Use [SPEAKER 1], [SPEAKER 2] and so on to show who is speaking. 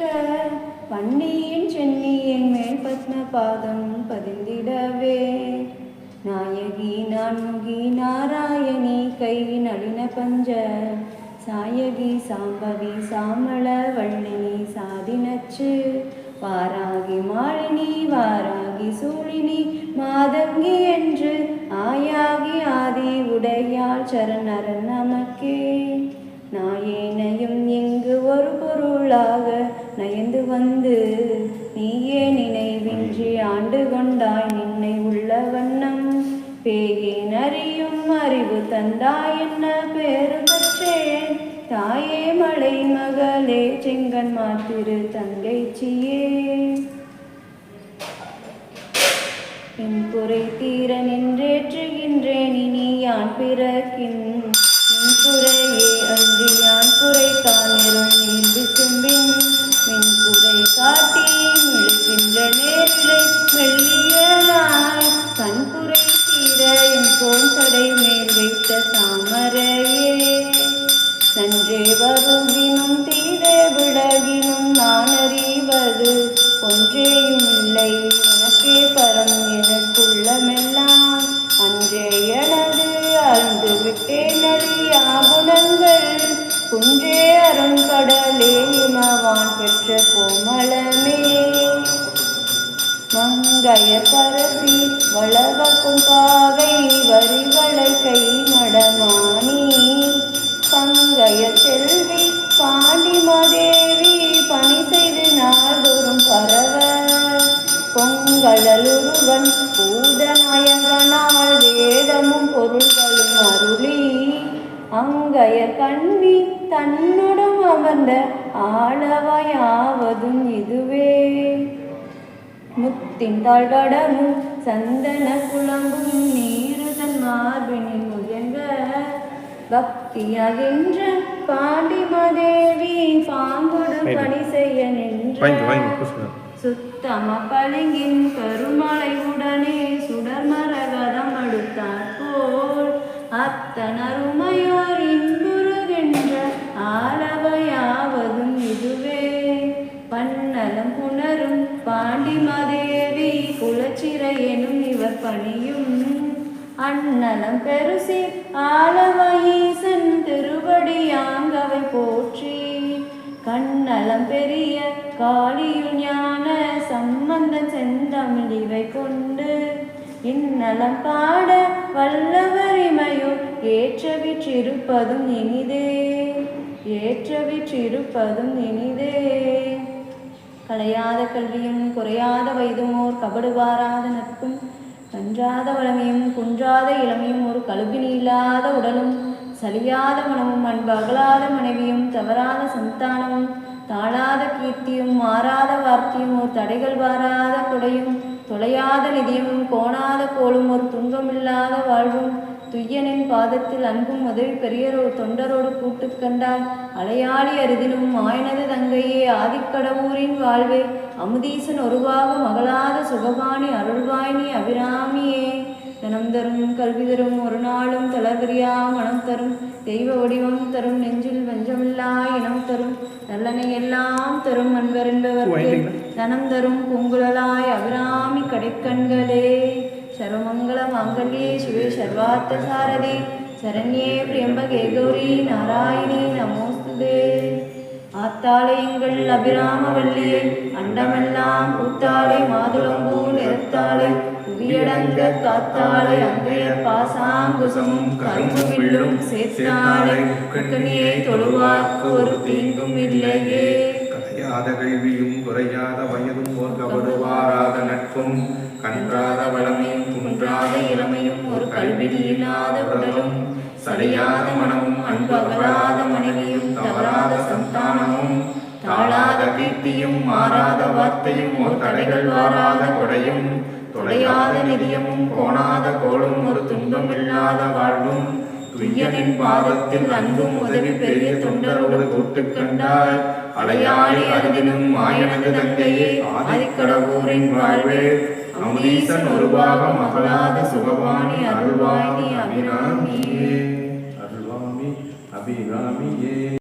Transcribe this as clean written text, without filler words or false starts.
[SPEAKER 1] நிற்க வண்டியின் சென்னியின் மேல் பத்மபாதம் பதிந்திடவே நாயகி நான்முகி நாராயணி கை நளின பஞ்ச சாயகி சாம்பவி சாமள வள்ளினி சாதினச்சு வாராகி மாலினி வாராகி சூழினி மாதங்கி என்று ஆயாகி ஆதி உடையாள் சரணரன் நமக்கே நாயேனையும் இங்கு ஒரு பொருளாக நயந்து வந்து நீயே நினைவின்றி ஆண்டு கொண்டாய் நின்னை உள்ள வண்ணம் பேயேன் அறியும் அறிவு தந்தாய் என்ன பேரு பெற்றேன் தாயே மலை மகளே செங்கன் மாத்திரு தங்கைச்சியே என் குறை தீர நின்றேற்றுகின்றேன் இனி யான் பிறக்கின் என் குறையே அன்றி யான் குறைத்தான் இருள் நீர் விசும்பின் என் குறை காட்டி மிழுகின்ற நேரிலை மெல்லியலாய் கண் குறை தீர என் கோன் கடை மேல் வைத்த தாமரையே நன்றே வருகினும் தீரே விலகினும் நான் அறிவது ஒன்றேயும் இல்லை எனக்கே பரம் எனக்குள்ளமெல்லாம் அன்றே எனது அழுந்து விட்டேன் அறியா குணங்கள் குன்றே அருங்கடலே இமவான் பெற்ற கோமளமே மங்கைய கரசி வளவக்கும் பாவை வரிகளை கை நடமானி பங்கைய செல்வி பாண்டிமாதேவி பணி செய்து நாள்தோறும் பரவ பொங்கலுருவன் பூதநாயகனால் வேதமும் பொருள்களும் அருளி அங்கைய கண்ணி தன்னுடன் அமர்ந்த ஆளவையாவதும் இதுவே முத்தின் தாழ்கடலும் சந்தன குழம்பும் நீருதன் மார்பினில் முயங்க பக்தியாகின்ற பாண்டிமாதேவி பாம்பொடு பணி செய்ய நின்ற சுத்தம பளிங்கின் கருமலை உடனே சுடர்மரகதம் அடுத்தாற் போல் அத்தனருமையோர் இன்புறுகின்ற ஆளவையாவதும் இதுவே பன்னலம் புணரும் பாண்டிமாதேவி குலச்சிறை எனும் இவர் பணியும் அண்ணலம் பெருசி ஆளவயீசன் திருவடியாங்கவை போற்றி கண்ணலம் பெரிய காளியுள் ஞான சம்பந்தன் செந்தமிழ் இவை கொண்டு இந்நலம் பாட வல்லவரிமையுள் ஏற்றவிற்றிருப்பதும் இனிதே ஏற்றவிற்றிருப்பதும் இனிதே கலையாத கல்வியும் குறையாத வயதுமோர் கபடுவாராத நட்பும் கன்றாத வளமையும் குன்றாத இளமையும் ஒரு கழுபினி இல்லாத உடலும் சலியாத மனமும் அன்பு அகலாத மனைவியும் தவறாத சந்தானமும் தாழாத கீர்த்தியும் மாறாத வார்த்தையும் ஒரு தடைகள் வாராத கொடையும் தொலையாத நிதியமும் கோணாத கோலும் ஒரு துன்பமில்லாத வாழ்வும் துய்யனின் பாதத்தில் அன்பும் உதவி பெரியரோடு தொண்டரோடு கூட்டு கண்டாய் அலையாளி அரிதினும் மாயனது தங்கையே ஆதிக்கடவூரின் வாழ்வே அமுதீசன் ஒருவாக மகளாத சுகபாணி அருள்வாயினி அபிராமியே தனம் தரும் கல்வி தரும் ஒரு நாளும் தளர்வரியா மனம் தரும் தெய்வ வடிவம் தரும் நெஞ்சில் வஞ்சமில்லா இனம் தரும் நல்லனை எல்லாம் தரும் அன்பர் என்பவர்க்கு தனம் தரும் பூங்குழலாய் அபிராமி கடைக்கண்களே சர்வமங்கள மாங்கல்யே சிவே சர்வார்த்த சாரதி சரண்யே பிரியம்பகே கௌரி நாராயணி நமோஸ்துதே ஆத்தாளை எங்கள் அபிராமவல்லியை அண்டமெல்லாம் பூத்தாளை மாதுளம்பூ நிறத்தாளை புவியடங்க காத்தாளை அங்கைய பாசாங்குசமும் கரும்புவில்லும் சேர்த்தாளை கண்ணியை தொழுவார்க்கு ஒரு தீங்கும் இல்லையே
[SPEAKER 2] கலையாத கல்வியும் குறையாத வயதும் ஓர் கபடுவாராத நட்பும் கன்றாத வளமையும் குன்றாத இளமையும் ஒரு கல்வினி இல்லாத உடலும் சரியாத மனமும் அன்பு அகலாத மனைவியும் தவறாத சந்தானமும் தாழாத கீர்த்தியும் மாறாத வார்த்தையும் ஒரு தடைகள் வாராத கொடையும் தொலையாத நிதியமும் கோணாத கோளும் ஒரு துன்பமில்லாத வாழ்வும் துய்யனின் பாதத்தில் அன்பும் உதவி பெரிய தொண்டரோடு கூட்டு கண்டாய் அலையாளி அருதினும் மாயனது தங்கையே ஆதிக்கடவூரின் வாழ்வே அமுதீசன் ஒரு பாகம் அகலாத சுகவாணி அருள்வாயினி அபிராமியே
[SPEAKER 3] அபிராமியே